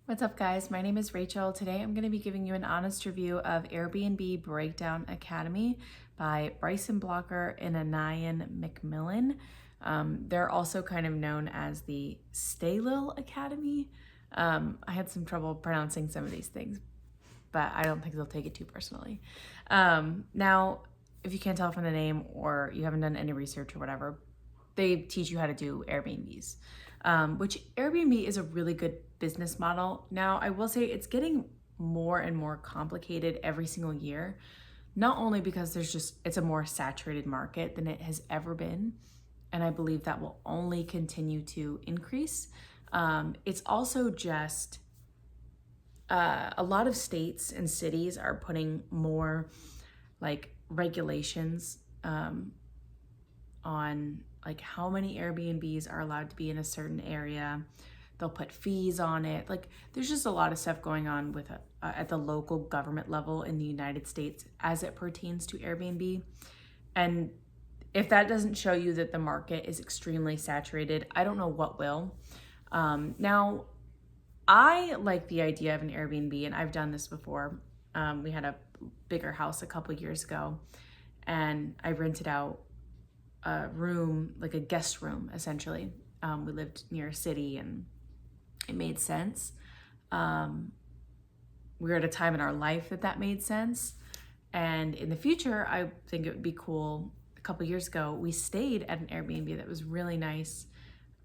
What's up, guys? My name is Rachel. Today I'm going to be giving you an honest review of Airbnb Breakdown Academy by Bryson and Inayah McMillan. They're also kind of known as the Stay Lil Academy. I had some trouble pronouncing some of these things, but I don't think they'll take it too personally. Now, if you can't tell from the name or you haven't done any research or whatever, they teach you how to do Airbnbs, which Airbnb is a really good business model. Now, I will say it's getting more and more complicated every single year, not only because it's a more saturated market than it has ever been, and I believe that will only continue to increase. It's also just a lot of states and cities are putting more like regulations on like how many Airbnbs are allowed to be in a certain area. They'll put fees on it. Like there's just a lot of stuff going on with at the local government level in the United States as it pertains to Airbnb. And if that doesn't show you that the market is extremely saturated, I don't know what will. Now, I like the idea of an Airbnb, and I've done this before. We had a bigger house a couple years ago, and I rented out a room, like a guest room, essentially. We lived near a city, and it made sense. We were at a time in our life that made sense. And in the future, I think it would be cool. A couple years ago, we stayed at an Airbnb that was really nice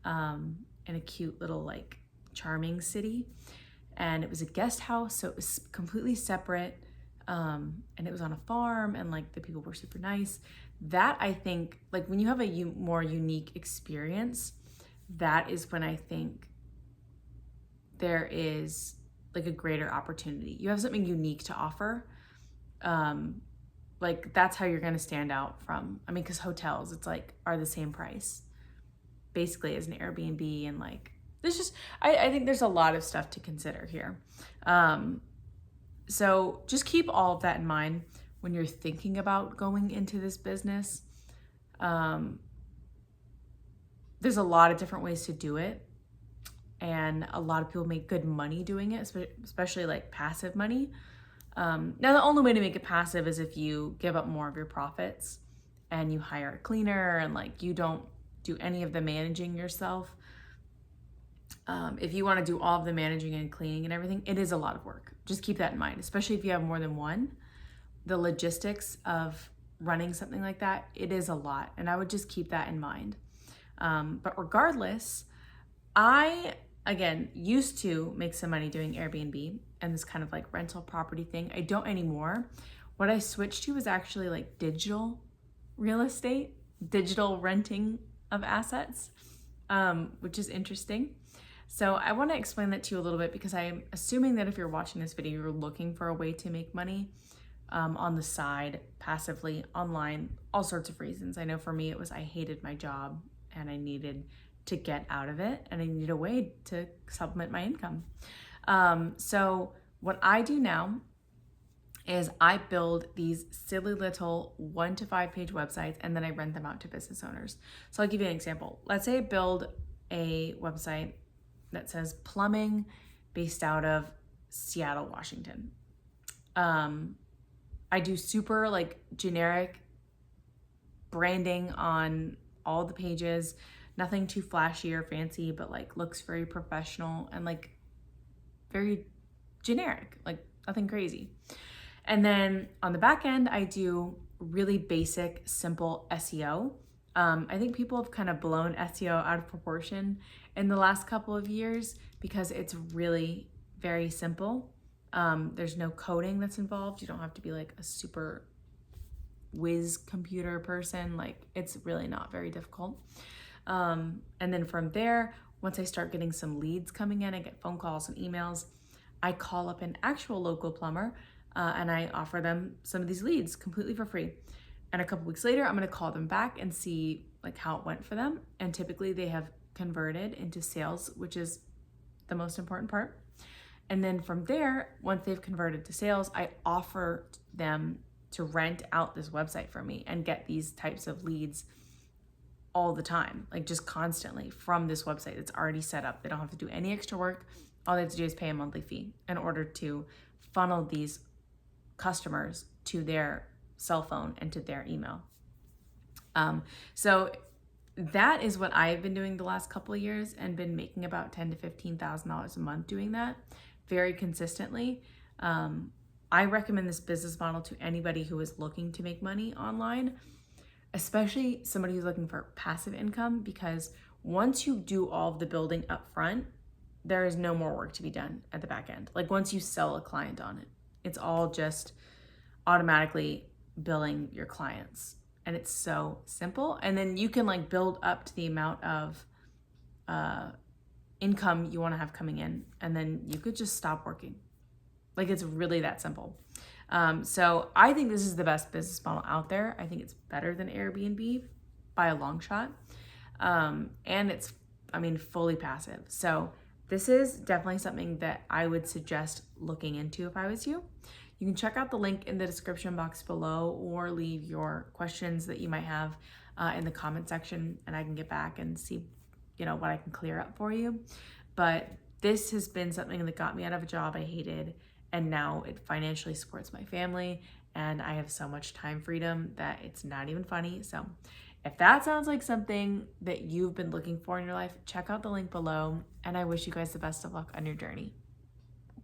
in a cute little like charming city, and it was a guest house, so it was completely separate, and it was on a farm, and like the people were super nice. That I think, like when you have a more unique experience, that is when I think there is like a greater opportunity. You have something unique to offer. Like that's how you're gonna stand out from, I mean, because hotels, it's like, are the same price basically as an Airbnb, and like there's just, I think there's a lot of stuff to consider here. So just keep all of that in mind when you're thinking about going into this business. There's a lot of different ways to do it, and a lot of people make good money doing it, especially like passive money. Now, the only way to make it passive is if you give up more of your profits and you hire a cleaner and like you don't do any of the managing yourself. If you want to do all of the managing and cleaning and everything, it is a lot of work. Just keep that in mind, especially if you have more than one. The logistics of running something like that, it is a lot, and I would just keep that in mind. But regardless, I, again, used to make some money doing Airbnb and this kind of like rental property thing. I don't anymore. What I switched to was actually like digital real estate, digital renting of assets, which is interesting. So I want to explain that to you a little bit, because I'm assuming that if you're watching this video, you're looking for a way to make money on the side, passively, online, all sorts of reasons. I know for me, it was I hated my job and I needed to get out of it, and I needed a way to supplement my income. So what I do now is I build these silly little 1 to 5 page websites, and then I rent them out to business owners. So I'll give you an example. Let's say I build a website that says plumbing based out of Seattle, Washington. I do super like generic branding on all the pages, nothing too flashy or fancy, but like looks very professional and like very generic, like nothing crazy. And then on the back end, I do really basic, simple SEO. I think people have kind of blown SEO out of proportion in the last couple of years because it's really very simple. There's no coding that's involved. You don't have to be like a super whiz computer person. Like it's really not very difficult. And then from there, once I start getting some leads coming in, I get phone calls and emails, I call up an actual local plumber and I offer them some of these leads completely for free. And a couple weeks later, I'm gonna call them back and see like how it went for them. And typically they have converted into sales, which is the most important part. And then from there, once they've converted to sales, I offer them to rent out this website for me and get these types of leads all the time, like just constantly from this website that's already set up. They don't have to do any extra work. All they have to do is pay a monthly fee in order to funnel these customers to their cell phone and to their email. So that is what I've been doing the last couple of years, and been making about $10,000 to $15,000 a month doing that very consistently. I recommend this business model to anybody who is looking to make money online, especially somebody who's looking for passive income, because once you do all of the building up front, there is no more work to be done at the back end. Like once you sell a client on it, it's all just automatically billing your clients. And it's so simple. And then you can like build up to the amount of income you want to have coming in. And then you could just stop working. Like it's really that simple. So I think this is the best business model out there. I think it's better than Airbnb by a long shot. And it's, fully passive. So this is definitely something that I would suggest looking into if I was you. You can check out the link in the description box below, or leave your questions that you might have in the comment section, and I can get back and see, what I can clear up for you. But this has been something that got me out of a job I hated, and now it financially supports my family, and I have so much time freedom that it's not even funny. So if that sounds like something that you've been looking for in your life, check out the link below, and I wish you guys the best of luck on your journey.